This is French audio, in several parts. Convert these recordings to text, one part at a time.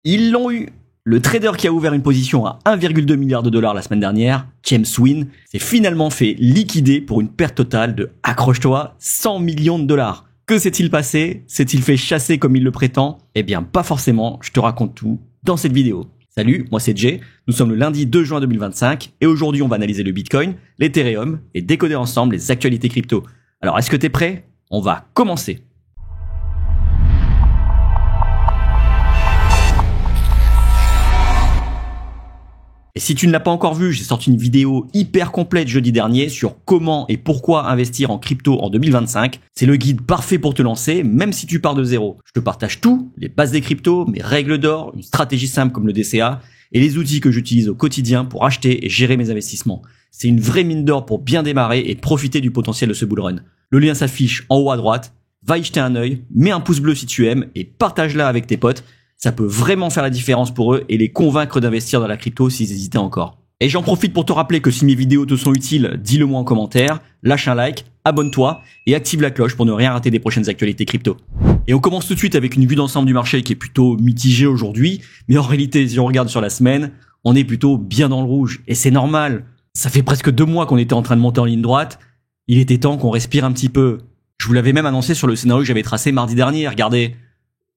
Ils l'ont eu. Le trader qui a ouvert une position à 1,2 milliard de dollars la semaine dernière, James Wynn, s'est finalement fait liquider pour une perte totale de, accroche-toi, 100 millions de dollars. Que s'est-il passé? S'est-il fait chasser comme il le prétend? Eh bien, pas forcément, je te raconte tout dans cette vidéo. Salut, moi c'est Jay, nous sommes le lundi 2 juin 2025 et aujourd'hui on va analyser le Bitcoin, l'Ethereum et décoder ensemble les actualités crypto. Alors est-ce que t'es prêt? On va commencer. Et si tu ne l'as pas encore vu, j'ai sorti une vidéo hyper complète jeudi dernier sur comment et pourquoi investir en crypto en 2025. C'est le guide parfait pour te lancer, même si tu pars de zéro. Je te partage tout, les bases des cryptos, mes règles d'or, une stratégie simple comme le DCA et les outils que j'utilise au quotidien pour acheter et gérer mes investissements. C'est une vraie mine d'or pour bien démarrer et profiter du potentiel de ce bull run. Le lien s'affiche en haut à droite. Va y jeter un œil, mets un pouce bleu si tu aimes et partage-la avec tes potes. Ça peut vraiment faire la différence pour eux et les convaincre d'investir dans la crypto s'ils hésitaient encore. Et j'en profite pour te rappeler que si mes vidéos te sont utiles, dis-le moi en commentaire, lâche un like, abonne-toi et active la cloche pour ne rien rater des prochaines actualités crypto. Et on commence tout de suite avec une vue d'ensemble du marché qui est plutôt mitigée aujourd'hui, mais en réalité, si on regarde sur la semaine, on est plutôt bien dans le rouge. Et c'est normal, ça fait presque 2 mois qu'on était en train de monter en ligne droite, il était temps qu'on respire un petit peu. Je vous l'avais même annoncé sur le scénario que j'avais tracé mardi dernier, regardez.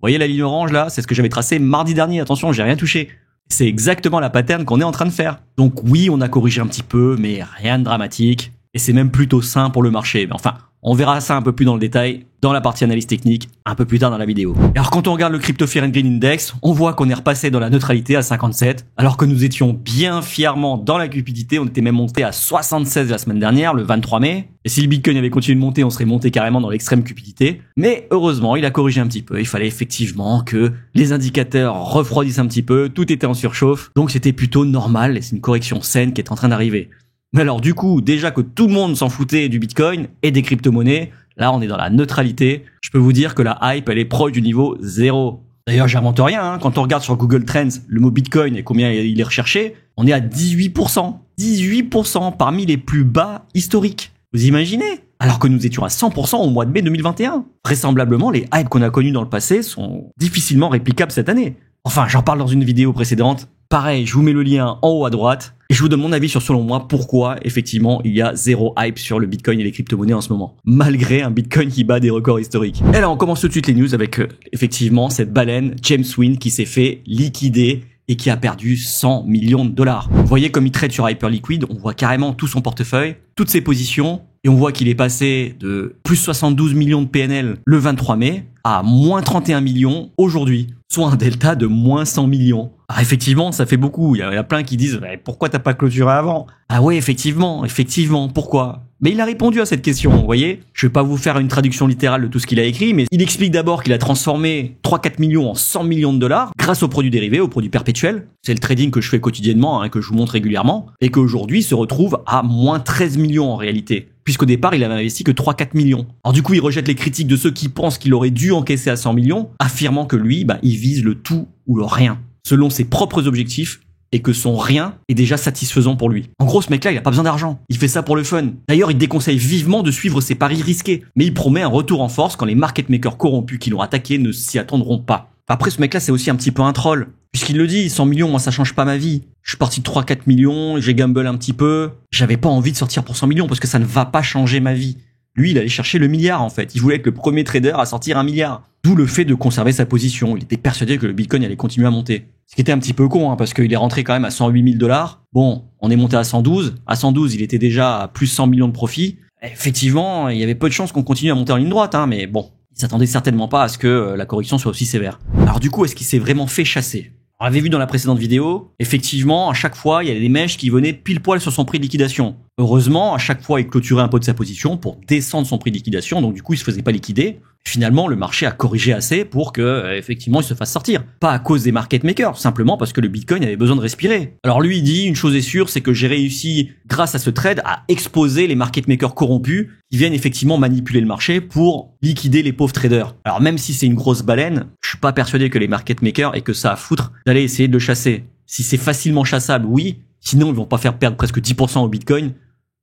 Vous voyez la ligne orange là? C'est ce que j'avais tracé mardi dernier, attention, j'ai rien touché. C'est exactement la pattern qu'on est en train de faire. Donc oui, on a corrigé un petit peu, mais rien de dramatique. Et c'est même plutôt sain pour le marché. Mais enfin, on verra ça un peu plus dans le détail, dans la partie analyse technique, un peu plus tard dans la vidéo. Et alors quand on regarde le Crypto Fear and Greed Index, on voit qu'on est repassé dans la neutralité à 57, alors que nous étions bien fièrement dans la cupidité, on était même monté à 76 la semaine dernière, le 23 mai. Et si le Bitcoin avait continué de monter, on serait monté carrément dans l'extrême cupidité. Mais heureusement, il a corrigé un petit peu. Il fallait effectivement que les indicateurs refroidissent un petit peu, tout était en surchauffe, donc c'était plutôt normal et c'est une correction saine qui est en train d'arriver. Mais alors du coup, déjà que tout le monde s'en foutait du Bitcoin et des crypto-monnaies, là on est dans la neutralité. Je peux vous dire que la hype, elle est proche du niveau 0. D'ailleurs, j'invente rien, hein. Quand on regarde sur Google Trends le mot Bitcoin et combien il est recherché, on est à 18%. 18% parmi les plus bas historiques. Vous imaginez? Alors que nous étions à 100% au mois de mai 2021. Vraisemblablement, les hypes qu'on a connus dans le passé sont difficilement réplicables cette année. Enfin, j'en parle dans une vidéo précédente. Pareil, je vous mets le lien en haut à droite et je vous donne mon avis sur, selon moi, pourquoi effectivement il y a zéro hype sur le Bitcoin et les crypto-monnaies en ce moment, malgré un Bitcoin qui bat des records historiques. Et là, on commence tout de suite les news avec effectivement cette baleine James Wynn qui s'est fait liquider et qui a perdu 100 millions de dollars. Vous voyez comme il trade sur Hyperliquid, on voit carrément tout son portefeuille, toutes ses positions, et on voit qu'il est passé de plus 72 millions de PNL le 23 mai à moins 31 millions aujourd'hui, soit un delta de moins 100 millions. Alors effectivement, ça fait beaucoup. Il y a plein qui disent « Pourquoi t'as pas clôturé avant ?» Ah ouais, effectivement, pourquoi? Mais il a répondu à cette question, vous voyez. Je vais pas vous faire une traduction littérale de tout ce qu'il a écrit, mais il explique d'abord qu'il a transformé 3-4 millions en 100 millions de dollars grâce aux produits dérivés, aux produits perpétuels. C'est le trading que je fais quotidiennement, hein, que je vous montre régulièrement, et qu'aujourd'hui se retrouve à moins 13 millions en réalité. Puisqu'au départ, il avait investi que 3-4 millions. Alors du coup, il rejette les critiques de ceux qui pensent qu'il aurait dû encaisser à 100 millions, affirmant que lui, il vise le tout ou le rien, selon ses propres objectifs, et que son rien est déjà satisfaisant pour lui. En gros, ce mec-là, il a pas besoin d'argent. Il fait ça pour le fun. D'ailleurs, il déconseille vivement de suivre ses paris risqués. Mais il promet un retour en force quand les market makers corrompus qui l'ont attaqué ne s'y attendront pas. Après, ce mec-là, c'est aussi un petit peu un troll. Puisqu'il le dit, 100 millions, moi, ça change pas ma vie. Je suis parti de 3-4 millions, j'ai gamble un petit peu. J'avais pas envie de sortir pour 100 millions parce que ça ne va pas changer ma vie. Lui, il allait chercher le milliard, en fait. Il voulait être le premier trader à sortir 1 milliard. D'où le fait de conserver sa position. Il était persuadé que le Bitcoin allait continuer à monter. Ce qui était un petit peu con, hein, parce qu'il est rentré quand même à 108 000 dollars. Bon, on est monté à 112. À 112, il était déjà à plus 100 millions de profits. Effectivement, il y avait peu de chances qu'on continue à monter en ligne droite, hein, mais bon. Il s'attendait certainement pas à ce que la correction soit aussi sévère. Alors du coup, est-ce qu'il s'est vraiment fait chasser? On l'avait vu dans la précédente vidéo, effectivement, à chaque fois, il y a des mèches qui venaient pile poil sur son prix de liquidation. Heureusement, à chaque fois, il clôturait un peu de sa position pour descendre son prix de liquidation, donc du coup, il se faisait pas liquider. Finalement, le marché a corrigé assez pour que, effectivement, il se fasse sortir. Pas à cause des market makers, simplement parce que le Bitcoin avait besoin de respirer. Alors lui, il dit, une chose est sûre, c'est que j'ai réussi, grâce à ce trade, à exposer les market makers corrompus qui viennent effectivement manipuler le marché pour liquider les pauvres traders. Alors même si c'est une grosse baleine, je suis pas persuadé que les market makers aient que ça à foutre d'aller essayer de le chasser. Si c'est facilement chassable, oui. Sinon, ils vont pas faire perdre presque 10% au Bitcoin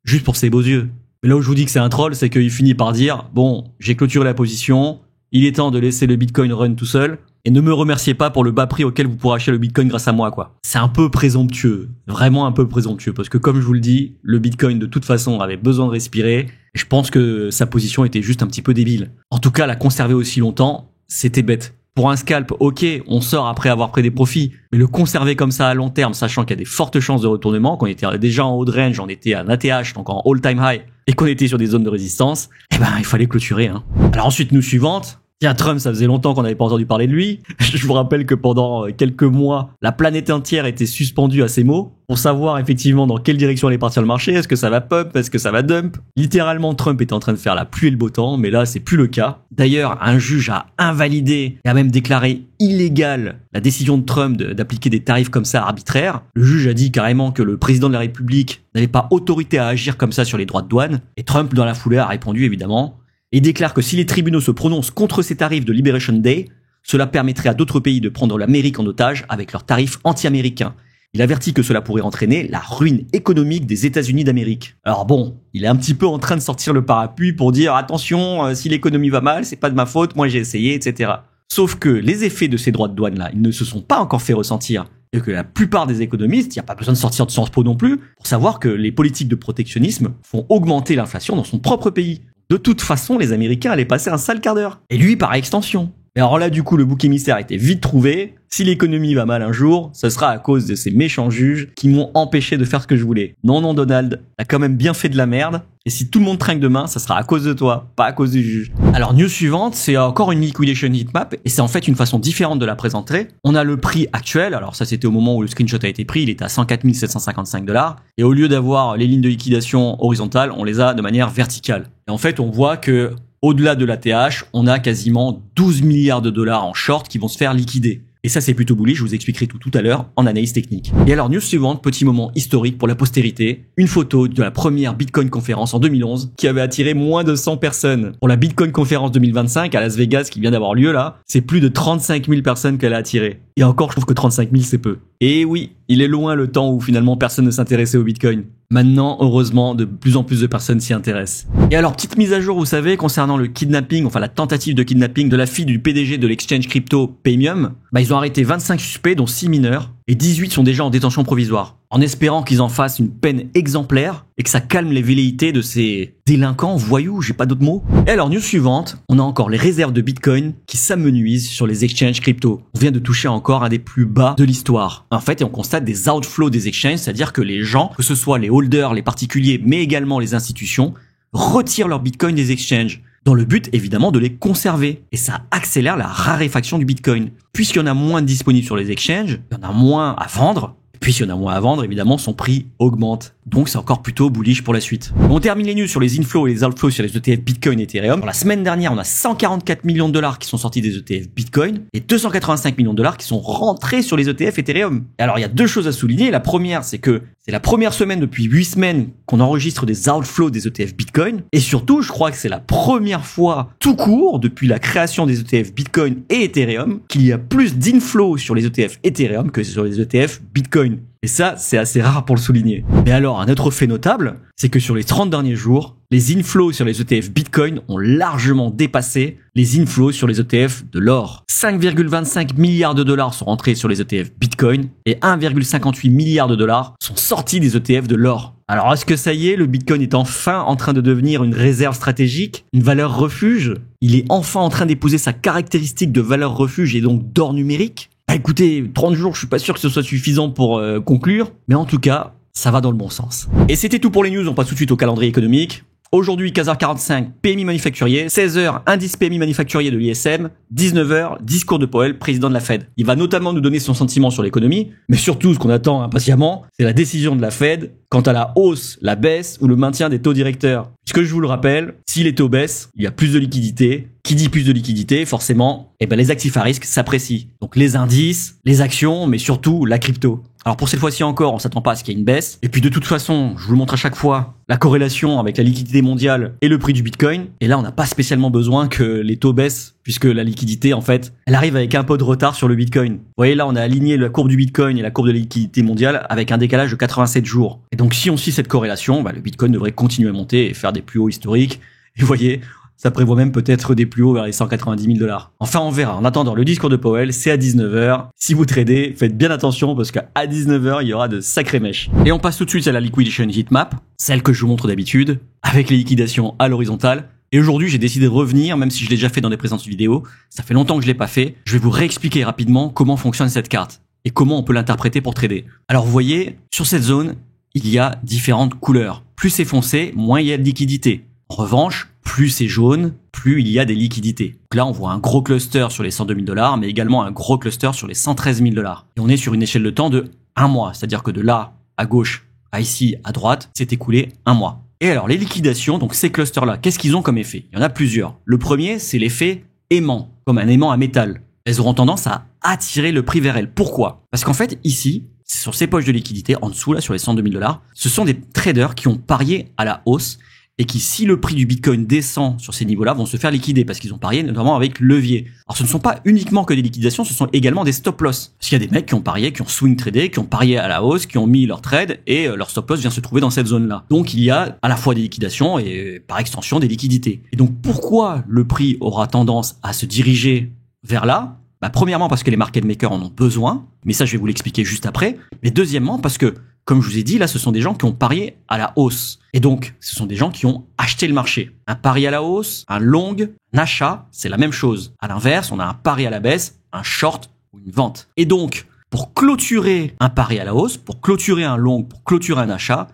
juste pour ses beaux yeux. Mais là où je vous dis que c'est un troll, c'est qu'il finit par dire « Bon, j'ai clôturé la position, il est temps de laisser le Bitcoin run tout seul. et ne me remerciez pas pour le bas prix auquel vous pourrez acheter le Bitcoin grâce à moi, quoi. C'est un peu présomptueux, vraiment un peu présomptueux, parce que comme je vous le dis, le Bitcoin de toute façon avait besoin de respirer, et je pense que sa position était juste un petit peu débile. En tout cas, la conserver aussi longtemps, c'était bête. Pour un scalp, ok, on sort après avoir pris des profits, mais le conserver comme ça à long terme, sachant qu'il y a des fortes chances de retournement, qu'on était déjà en haut de range, on était à un ATH, donc en all-time high, et qu'on était sur des zones de résistance, eh ben, il fallait clôturer, hein. Alors ensuite, news suivante. Tiens, Trump, ça faisait longtemps qu'on n'avait pas entendu parler de lui. Je vous rappelle que pendant quelques mois, la planète entière était suspendue à ses mots pour savoir effectivement dans quelle direction allait partir le marché. Est-ce que ça va pump? Est-ce que ça va dump? Littéralement, Trump était en train de faire la pluie et le beau temps, mais là, c'est plus le cas. D'ailleurs, un juge a invalidé et a même déclaré illégale la décision de Trump d'appliquer des tarifs comme ça arbitraires. Le juge a dit carrément que le président de la République n'avait pas autorité à agir comme ça sur les droits de douane. Et Trump, dans la foulée, a répondu évidemment. Et déclare que si les tribunaux se prononcent contre ces tarifs de Liberation Day, cela permettrait à d'autres pays de prendre l'Amérique en otage avec leurs tarifs anti-américains. Il avertit que cela pourrait entraîner la ruine économique des États-Unis d'Amérique. Alors bon, il est un petit peu en train de sortir le parapluie pour dire attention, si l'économie va mal, c'est pas de ma faute, moi j'ai essayé, etc. Sauf que les effets de ces droits de douane là, ils ne se sont pas encore fait ressentir. Et que la plupart des économistes, il n'y a pas besoin de sortir de Sciences Po non plus, pour savoir que les politiques de protectionnisme font augmenter l'inflation dans son propre pays. De toute façon, les Américains allaient passer un sale quart d'heure. Et lui, par extension. Et alors là, du coup, le bouc émissaire était vite trouvé. Si l'économie va mal un jour, ce sera à cause de ces méchants juges qui m'ont empêché de faire ce que je voulais. Non, Donald, t'as quand même bien fait de la merde. Et si tout le monde trinque demain, ça sera à cause de toi, pas à cause du juge. Alors, news suivante, c'est encore une liquidation heatmap, et c'est en fait une façon différente de la présenter. On a le prix actuel, alors ça c'était au moment où le screenshot a été pris, il était à 104 755 $, et au lieu d'avoir les lignes de liquidation horizontales, on les a de manière verticale. Et en fait, on voit que au-delà de l'ATH, on a quasiment 12 milliards de dollars en short qui vont se faire liquider. Et ça, c'est plutôt bullish, je vous expliquerai tout à l'heure en analyse technique. Et alors, news suivante, petit moment historique pour la postérité. Une photo de la première Bitcoin conférence en 2011 qui avait attiré moins de 100 personnes. Pour la Bitcoin conférence 2025 à Las Vegas qui vient d'avoir lieu là, c'est plus de 35 000 personnes qu'elle a attiré. Et encore, je trouve que 35 000 c'est peu. Et oui, il est loin le temps où finalement personne ne s'intéressait au Bitcoin. Maintenant, heureusement, de plus en plus de personnes s'y intéressent. Et alors, petite mise à jour, vous savez, concernant le kidnapping, enfin la tentative de kidnapping de la fille du PDG de l'exchange crypto Paymium, ils ont arrêté 25 suspects, dont 6 mineurs, et 18 sont déjà en détention provisoire, en espérant qu'ils en fassent une peine exemplaire et que ça calme les velléités de ces délinquants, voyous, j'ai pas d'autres mots. Et alors, news suivante, on a encore les réserves de Bitcoin qui s'amenuisent sur les exchanges crypto. On vient de toucher encore un des plus bas de l'histoire. En fait, et on constate des outflows des exchanges, c'est-à-dire que les gens, que ce soit les holders, les particuliers, mais également les institutions, retirent leur Bitcoin des exchanges, dans le but évidemment de les conserver. Et ça accélère la raréfaction du Bitcoin. Puisqu'il y en a moins disponibles sur les exchanges, il y en a moins à vendre. Puisqu'il y en a moins à vendre, évidemment, son prix augmente. Donc c'est encore plutôt bullish pour la suite. On termine les news sur les inflows et les outflows sur les ETF Bitcoin et Ethereum. Pour la semaine dernière, on a 144 millions de dollars qui sont sortis des ETF Bitcoin et 285 millions de dollars qui sont rentrés sur les ETF Ethereum. Et alors il y a deux choses à souligner. La première, c'est que c'est la première semaine depuis 8 semaines qu'on enregistre des outflows des ETF Bitcoin. Et surtout, je crois que c'est la première fois tout court, depuis la création des ETF Bitcoin et Ethereum, qu'il y a plus d'inflows sur les ETF Ethereum que sur les ETF Bitcoin. Et ça, c'est assez rare pour le souligner. Mais alors, un autre fait notable, c'est que sur les 30 derniers jours, les inflows sur les ETF Bitcoin ont largement dépassé les inflows sur les ETF de l'or. 5,25 milliards de dollars sont rentrés sur les ETF Bitcoin et 1,58 milliards de dollars sont sortis des ETF de l'or. Alors, est-ce que ça y est, le Bitcoin est enfin en train de devenir une réserve stratégique, une valeur refuge? Il est enfin en train d'épouser sa caractéristique de valeur refuge et donc d'or numérique? Écoutez, 30 jours, je suis pas sûr que ce soit suffisant pour conclure, mais en tout cas, ça va dans le bon sens. Et c'était tout pour les news, on passe tout de suite au calendrier économique. Aujourd'hui, 15h45, PMI manufacturier, 16h, indice PMI manufacturier de l'ISM, 19h, discours de Powell, président de la Fed. Il va notamment nous donner son sentiment sur l'économie, mais surtout, ce qu'on attend impatiemment, c'est la décision de la Fed quant à la hausse, la baisse ou le maintien des taux directeurs. Puisque je vous le rappelle, si les taux baissent, il y a plus de liquidité. Qui dit plus de liquidité, forcément, les actifs à risque s'apprécient. Donc les indices, les actions, mais surtout la crypto. Alors pour cette fois-ci encore, on s'attend pas à ce qu'il y ait une baisse. Et puis de toute façon, je vous le montre à chaque fois, la corrélation avec la liquidité mondiale et le prix du Bitcoin. Et là, on n'a pas spécialement besoin que les taux baissent, puisque la liquidité, en fait, elle arrive avec un peu de retard sur le Bitcoin. Vous voyez, là, on a aligné la courbe du Bitcoin et la courbe de la liquidité mondiale avec un décalage de 87 jours. Et donc si on suit cette corrélation, le Bitcoin devrait continuer à monter et faire des plus hauts historiques. Et vous voyez, Ça prévoit même peut-être des plus hauts vers les 190 000 $. Enfin, on verra. En attendant, le discours de Powell, c'est à 19h. Si vous tradez, faites bien attention parce qu'à 19h, il y aura de sacrées mèches. Et on passe tout de suite à la liquidation heatmap, celle que je vous montre d'habitude, avec les liquidations à l'horizontale. Et aujourd'hui, j'ai décidé de revenir, même si je l'ai déjà fait dans des précédentes vidéos. Ça fait longtemps que je l'ai pas fait. Je vais vous réexpliquer rapidement comment fonctionne cette carte et comment on peut l'interpréter pour trader. Alors, vous voyez, sur cette zone, il y a différentes couleurs. Plus c'est foncé, moins il y a de liquidité. En revanche, plus c'est jaune, plus il y a des liquidités. Donc là, on voit un gros cluster sur les 102 000 $, mais également un gros cluster sur les 113 000 $. Et on est sur une échelle de temps de 1 mois. C'est-à-dire que de là, à gauche, à ici, à droite, s'est écoulé 1 mois. Et alors, les liquidations, donc ces clusters-là, qu'est-ce qu'ils ont comme effet? Il y en a plusieurs. Le premier, c'est l'effet aimant, comme un aimant à métal. Elles auront tendance à attirer le prix vers elles. Pourquoi? Parce qu'en fait, ici, sur ces poches de liquidité, en dessous, là, sur les 102 000 $, ce sont des traders qui ont parié à la hausse et qui, si le prix du Bitcoin descend sur ces niveaux-là, vont se faire liquider parce qu'ils ont parié notamment avec levier. Alors, ce ne sont pas uniquement que des liquidations, ce sont également des stop-loss. Parce qu'il y a des mecs qui ont parié, qui ont swing tradé, qui ont parié à la hausse, qui ont mis leur trade et leur stop-loss vient se trouver dans cette zone-là. Donc, il y a à la fois des liquidations et par extension des liquidités. Et donc, pourquoi le prix aura tendance à se diriger vers là? Premièrement, parce que les market makers en ont besoin, mais ça, je vais vous l'expliquer juste après. Mais deuxièmement, parce que, comme je vous ai dit, là, ce sont des gens qui ont parié à la hausse. Et donc, ce sont des gens qui ont acheté le marché. Un pari à la hausse, un long, un achat, c'est la même chose. À l'inverse, on a un pari à la baisse, un short ou une vente. Et donc, pour clôturer un pari à la hausse, pour clôturer un long, pour clôturer un achat,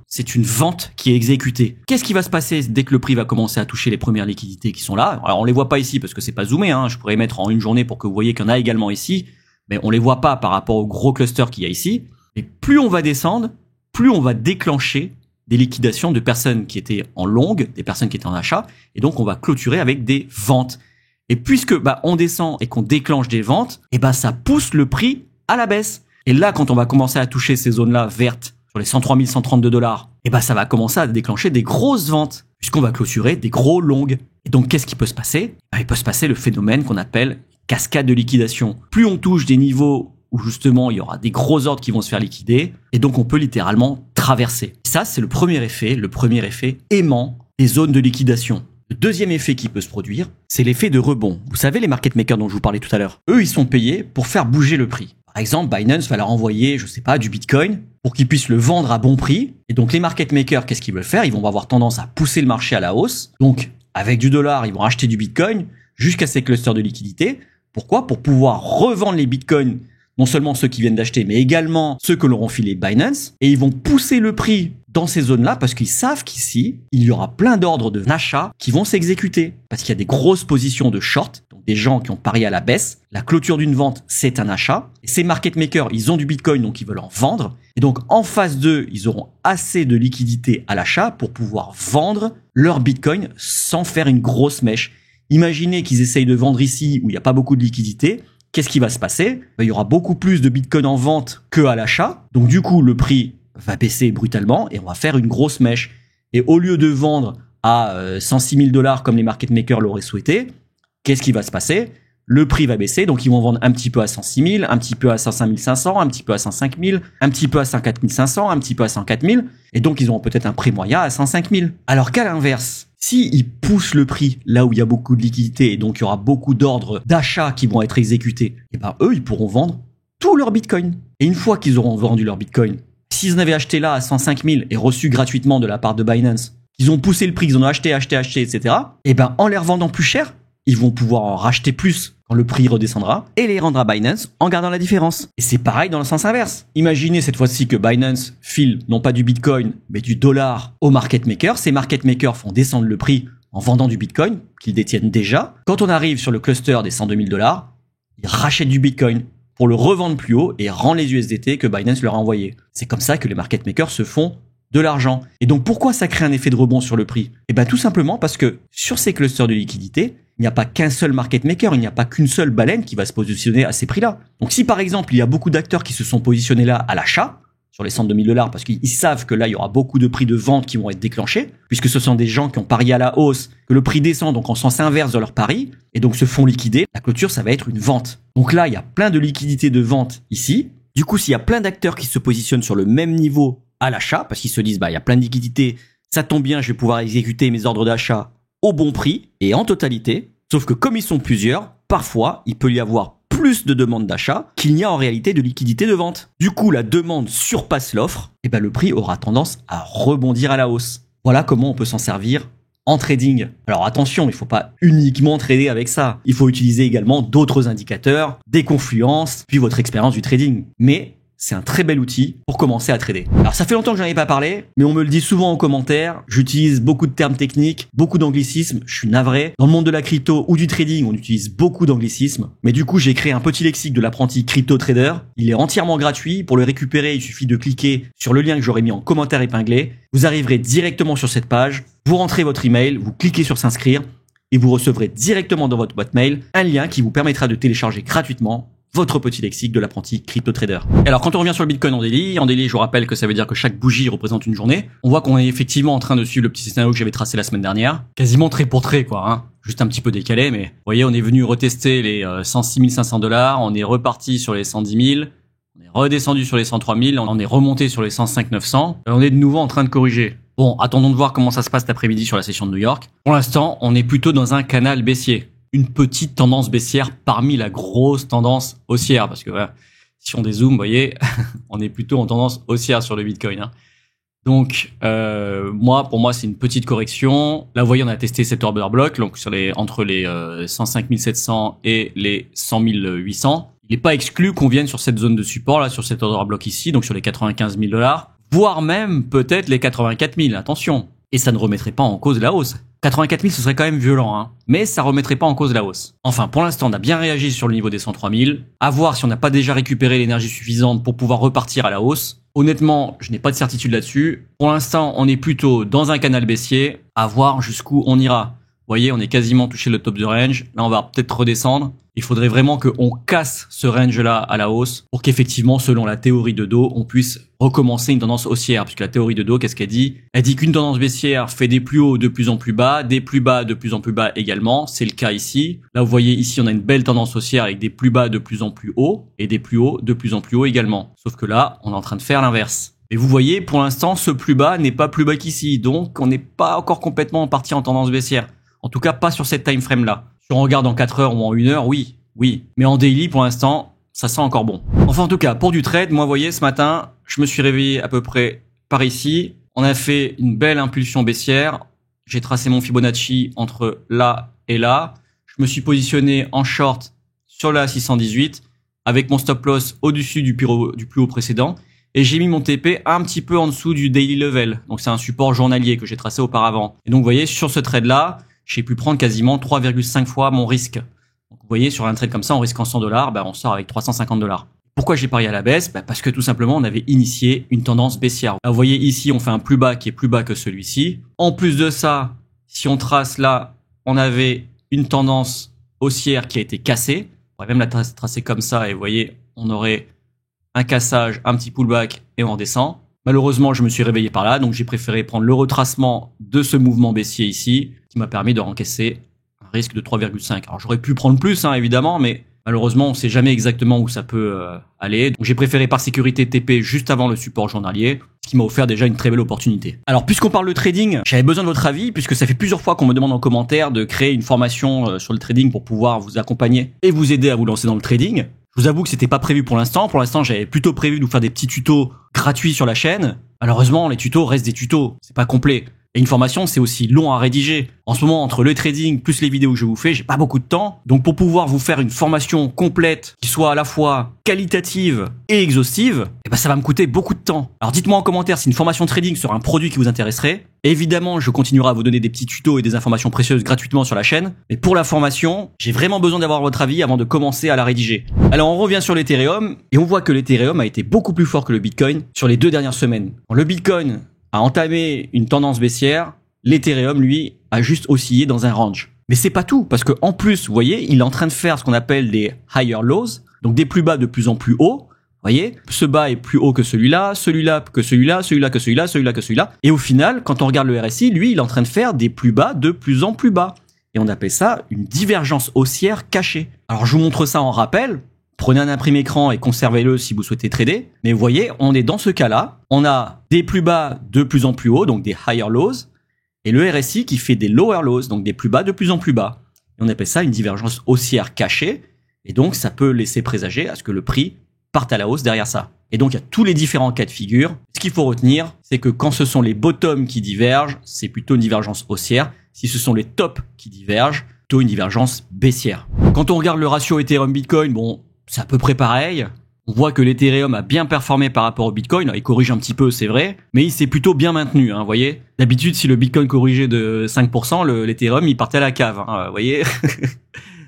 c'est une vente qui est exécutée. Qu'est-ce qui va se passer dès que le prix va commencer à toucher les premières liquidités qui sont là? Alors, on les voit pas ici parce que c'est pas zoomé, Je pourrais mettre en une journée pour que vous voyez qu'il y en a également ici, mais on les voit pas par rapport au gros cluster qu'il y a ici. Et plus on va descendre, plus on va déclencher des liquidations de personnes qui étaient en longue, des personnes qui étaient en achat, et donc on va clôturer avec des ventes. Et puisque on descend et qu'on déclenche des ventes, ça pousse le prix à la baisse. Et là, quand on va commencer à toucher ces zones-là vertes, sur les 103 132 $, ça va commencer à déclencher des grosses ventes, puisqu'on va clôturer des gros longs. Et donc, qu'est-ce qui peut se passer? Il peut se passer le phénomène qu'on appelle cascade de liquidation. Plus on touche des niveaux où justement il y aura des gros ordres qui vont se faire liquider, et donc on peut littéralement traverser. Ça, c'est le premier effet aimant des zones de liquidation. Le deuxième effet qui peut se produire, c'est l'effet de rebond. Vous savez, les market makers dont je vous parlais tout à l'heure, eux, ils sont payés pour faire bouger le prix. Par exemple, Binance va leur envoyer, du Bitcoin pour qu'ils puissent le vendre à bon prix. Et donc, les market makers, qu'est-ce qu'ils veulent faire? Ils vont avoir tendance à pousser le marché à la hausse. Donc, avec du dollar, ils vont acheter du Bitcoin jusqu'à ces clusters de liquidité. Pourquoi? Pour pouvoir revendre les Bitcoins, non seulement ceux qui viennent d'acheter, mais également ceux que leur ont filé Binance. Et ils vont pousser le prix dans ces zones-là parce qu'ils savent qu'ici, il y aura plein d'ordres d'achat qui vont s'exécuter. Parce qu'il y a des grosses positions de short, donc des gens qui ont parié à la baisse. La clôture d'une vente, c'est un achat. Et ces market makers, ils ont du Bitcoin, donc ils veulent en vendre. Et donc, en face d'eux, ils auront assez de liquidité à l'achat pour pouvoir vendre leur Bitcoin sans faire une grosse mèche. Imaginez qu'ils essayent de vendre ici où il n'y a pas beaucoup de liquidité. Qu'est-ce qui va se passer? Il y aura beaucoup plus de Bitcoin en vente que à l'achat. Donc du coup, le prix va baisser brutalement et on va faire une grosse mèche. Et au lieu de vendre à 106 000 $ comme les market makers l'auraient souhaité, qu'est-ce qui va se passer? Le prix va baisser, donc ils vont vendre un petit peu à 106 000, un petit peu à 105 500, un petit peu à 105 000, un petit peu à 104 500, un petit peu à 104 000, et donc ils auront peut-être un prix moyen à 105 000. Alors qu'à l'inverse, s'ils poussent le prix là où il y a beaucoup de liquidité et donc il y aura beaucoup d'ordres d'achat qui vont être exécutés, eux, ils pourront vendre tout leur Bitcoin. Et une fois qu'ils auront vendu leur Bitcoin, s'ils en avaient acheté là à 105 000 et reçu gratuitement de la part de Binance, qu'ils ont poussé le prix, qu'ils en ont acheté, etc., en les revendant plus cher, ils vont pouvoir en racheter plus quand le prix redescendra et les rendre à Binance en gardant la différence. Et c'est pareil dans le sens inverse. Imaginez cette fois-ci que Binance file non pas du Bitcoin, mais du dollar aux market makers. Ces market makers font descendre le prix en vendant du Bitcoin qu'ils détiennent déjà. Quand on arrive sur le cluster des 102 000 $, ils rachètent du Bitcoin pour le revendre plus haut et rendre les USDT que Binance leur a envoyés. C'est comme ça que les market makers se font de l'argent. Et donc pourquoi ça crée un effet de rebond sur le prix? Tout simplement parce que sur ces clusters de liquidité, il n'y a pas qu'un seul market maker, il n'y a pas qu'une seule baleine qui va se positionner à ces prix-là. Donc si par exemple il y a beaucoup d'acteurs qui se sont positionnés là à l'achat, sur les 102 000 $ parce qu'ils savent que là il y aura beaucoup de prix de vente qui vont être déclenchés, puisque ce sont des gens qui ont parié à la hausse, que le prix descend donc en sens inverse de leur pari, et donc se font liquider, la clôture ça va être une vente. Donc là il y a plein de liquidités de vente ici. Du coup s'il y a plein d'acteurs qui se positionnent sur le même niveau à l'achat, parce qu'ils se disent il y a plein de liquidités, ça tombe bien, je vais pouvoir exécuter mes ordres d'achat au bon prix et en totalité. Sauf que comme ils sont plusieurs, parfois, il peut y avoir plus de demandes d'achat qu'il n'y a en réalité de liquidité de vente. Du coup, la demande surpasse l'offre, et le prix aura tendance à rebondir à la hausse. Voilà comment on peut s'en servir en trading. Alors attention, il ne faut pas uniquement trader avec ça. Il faut utiliser également d'autres indicateurs, des confluences, puis votre expérience du trading. Mais c'est un très bel outil pour commencer à trader. Alors ça fait longtemps que j'en ai pas parlé, mais on me le dit souvent en commentaire. J'utilise beaucoup de termes techniques, beaucoup d'anglicismes, je suis navré. Dans le monde de la crypto ou du trading, on utilise beaucoup d'anglicismes. Mais du coup, j'ai créé un petit lexique de l'apprenti crypto trader. Il est entièrement gratuit. Pour le récupérer, il suffit de cliquer sur le lien que j'aurai mis en commentaire épinglé. Vous arriverez directement sur cette page, vous rentrez votre email, vous cliquez sur s'inscrire et vous recevrez directement dans votre boîte mail un lien qui vous permettra de télécharger gratuitement votre petit lexique de l'apprenti crypto trader. Et alors quand on revient sur le Bitcoin en daily, je vous rappelle que ça veut dire que chaque bougie représente une journée. On voit qu'on est effectivement en train de suivre le petit scénario que j'avais tracé la semaine dernière. Quasiment trait pour trait quoi, hein. Juste un petit peu décalé, mais vous voyez, on est venu retester les 106 500 $, on est reparti sur les 110 000, on est redescendu sur les 103 000, on est remonté sur les 105 900, et on est de nouveau en train de corriger. Bon, attendons de voir comment ça se passe cet après-midi sur la session de New York. Pour l'instant, on est plutôt dans un canal baissier. Une petite tendance baissière parmi la grosse tendance haussière. Parce que voilà, si on dézoome, vous voyez, on est plutôt en tendance haussière sur le Bitcoin. Hein. Donc, pour moi, c'est une petite correction. Là, vous voyez, on a testé cet order block, donc entre les 105 700 et les 100 800. Il n'est pas exclu qu'on vienne sur cette zone de support, là, sur cet order block ici, donc sur les 95 000 $, voire même peut-être les 84 000. Attention. Et ça ne remettrait pas en cause la hausse. 84 000, ce serait quand même violent, hein. Mais ça remettrait pas en cause la hausse. Enfin, pour l'instant, on a bien réagi sur le niveau des 103 000. À voir si on n'a pas déjà récupéré l'énergie suffisante pour pouvoir repartir à la hausse. Honnêtement, je n'ai pas de certitude là-dessus. Pour l'instant, on est plutôt dans un canal baissier. À voir jusqu'où on ira. Vous voyez, on est quasiment touché le top de range. Là, on va peut-être redescendre. Il faudrait vraiment qu'on casse ce range-là à la hausse pour qu'effectivement, selon la théorie de dos, on puisse recommencer une tendance haussière. Puisque la théorie de dos, qu'est-ce qu'elle dit? Elle dit qu'une tendance baissière fait des plus hauts de plus en plus bas, des plus bas de plus en plus bas également. C'est le cas ici. Là, vous voyez, ici, on a une belle tendance haussière avec des plus bas de plus en plus hauts et des plus hauts de plus en plus hauts également. Sauf que là, on est en train de faire l'inverse. Et vous voyez, pour l'instant, ce plus bas n'est pas plus bas qu'ici. Donc, on n'est pas encore complètement parti en tendance baissière. En tout cas, pas sur cette time frame là. Si on regarde en 4 heures ou en 1 heure, oui. Mais en daily, pour l'instant, ça sent encore bon. Enfin, en tout cas, pour du trade, moi, vous voyez, ce matin, je me suis réveillé à peu près par ici. On a fait une belle impulsion baissière. J'ai tracé mon Fibonacci entre là et là. Je me suis positionné en short sur la 618 avec mon stop loss au-dessus du plus haut précédent. Et j'ai mis mon TP un petit peu en dessous du daily level. Donc, c'est un support journalier que j'ai tracé auparavant. Et donc, vous voyez, sur ce trade-là, j'ai pu prendre quasiment 3,5 fois mon risque. Donc, vous voyez, sur un trade comme ça, en risquant 100 $, on sort avec 350 $. Pourquoi j'ai parié à la baisse? Parce que tout simplement, on avait initié une tendance baissière. Là, vous voyez ici, on fait un plus bas qui est plus bas que celui-ci. En plus de ça, si on trace là, on avait une tendance haussière qui a été cassée. On pourrait même la tracer comme ça et vous voyez, on aurait un cassage, un petit pullback et on redescend. Malheureusement, je me suis réveillé par là, donc j'ai préféré prendre le retracement de ce mouvement baissier ici, qui m'a permis de rencaisser un risque de 3,5. Alors j'aurais pu prendre plus, hein, évidemment, mais malheureusement, on sait jamais exactement où ça peut aller. Donc j'ai préféré par sécurité TP juste avant le support journalier, ce qui m'a offert déjà une très belle opportunité. Alors puisqu'on parle de trading, j'avais besoin de votre avis, puisque ça fait plusieurs fois qu'on me demande en commentaire de créer une formation sur le trading pour pouvoir vous accompagner et vous aider à vous lancer dans le trading. Je vous avoue que c'était pas prévu pour l'instant. Pour l'instant, j'avais plutôt prévu de vous faire des petits tutos gratuits sur la chaîne. Malheureusement, les tutos restent des tutos. C'est pas complet. Et une formation, c'est aussi long à rédiger. En ce moment, entre le trading plus les vidéos que je vous fais, j'ai pas beaucoup de temps. Donc pour pouvoir vous faire une formation complète qui soit à la fois qualitative et exhaustive, ça va me coûter beaucoup de temps. Alors dites-moi en commentaire si une formation trading sera un produit qui vous intéresserait. Évidemment, je continuerai à vous donner des petits tutos et des informations précieuses gratuitement sur la chaîne. Mais pour la formation, j'ai vraiment besoin d'avoir votre avis avant de commencer à la rédiger. Alors on revient sur l'Ethereum et on voit que l'Ethereum a été beaucoup plus fort que le Bitcoin sur les 2 dernières semaines. Le Bitcoin a entamé une tendance baissière, l'Ethereum, lui, a juste oscillé dans un range. Mais c'est pas tout, parce que en plus, vous voyez, il est en train de faire ce qu'on appelle des higher lows, donc des plus bas de plus en plus hauts. Vous voyez, ce bas est plus haut que celui-là, celui-là que celui-là, celui-là que celui-là, celui-là que celui-là. Et au final, quand on regarde le RSI, lui, il est en train de faire des plus bas de plus en plus bas. Et on appelle ça une divergence haussière cachée. Alors je vous montre ça en rappel. Prenez un imprimé écran et conservez-le si vous souhaitez trader. Mais vous voyez, on est dans ce cas-là. On a des plus bas de plus en plus haut, donc des higher lows. et le RSI qui fait des lower lows, donc des plus bas de plus en plus bas. Et on appelle ça une divergence haussière cachée, et donc ça peut laisser présager à ce que le prix parte à la hausse derrière ça. Et donc il y a tous les différents cas de figure. Ce qu'il faut retenir, c'est que quand ce sont les bottoms qui divergent, c'est plutôt une divergence haussière. Si ce sont les tops qui divergent, plutôt une divergence baissière. Quand on regarde le ratio Ethereum-Bitcoin, bon, c'est à peu près pareil. On voit que l'Ethereum a bien performé par rapport au Bitcoin. Alors, il corrige un petit peu, c'est vrai, mais il s'est plutôt bien maintenu, vous voyez. D'habitude, si le Bitcoin corrigeait de 5%, l'Ethereum, il partait à la cave, vous voyez.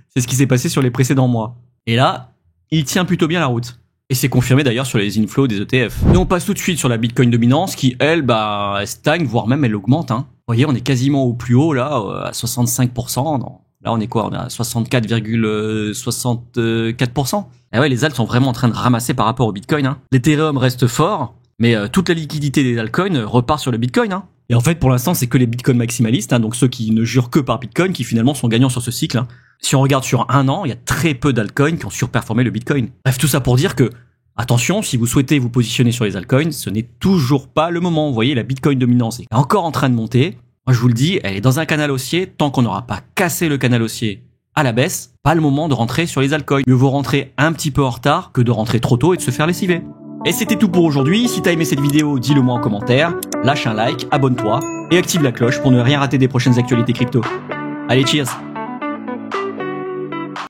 C'est ce qui s'est passé sur les précédents mois. Et là, il tient plutôt bien la route. Et c'est confirmé d'ailleurs sur les inflows des ETF. Et on passe tout de suite sur la Bitcoin dominance qui, elle, elle stagne, voire même elle augmente. Vous voyez, on est quasiment au plus haut, là, à 65%. Non. Là, on est quoi? On est à 64,64%. Et ouais, les alts sont vraiment en train de ramasser par rapport au Bitcoin. L'Ethereum reste fort, mais toute la liquidité des altcoins repart sur le Bitcoin. Et en fait, pour l'instant, c'est que les Bitcoin maximalistes, donc ceux qui ne jurent que par Bitcoin, qui finalement sont gagnants sur ce cycle. Si on regarde sur un an, il y a très peu d'altcoins qui ont surperformé le Bitcoin. Bref, tout ça pour dire que, attention, si vous souhaitez vous positionner sur les altcoins, ce n'est toujours pas le moment. Vous voyez, la Bitcoin dominance est encore en train de monter. Moi, je vous le dis, elle est dans un canal haussier. Tant qu'on n'aura pas cassé le canal haussier à la baisse, pas le moment de rentrer sur les altcoins. Mieux vaut rentrer un petit peu en retard que de rentrer trop tôt et de se faire lessiver. Et c'était tout pour aujourd'hui. Si t'as aimé cette vidéo, dis-le moi en commentaire. Lâche un like, abonne-toi et active la cloche pour ne rien rater des prochaines actualités crypto. Allez, cheers!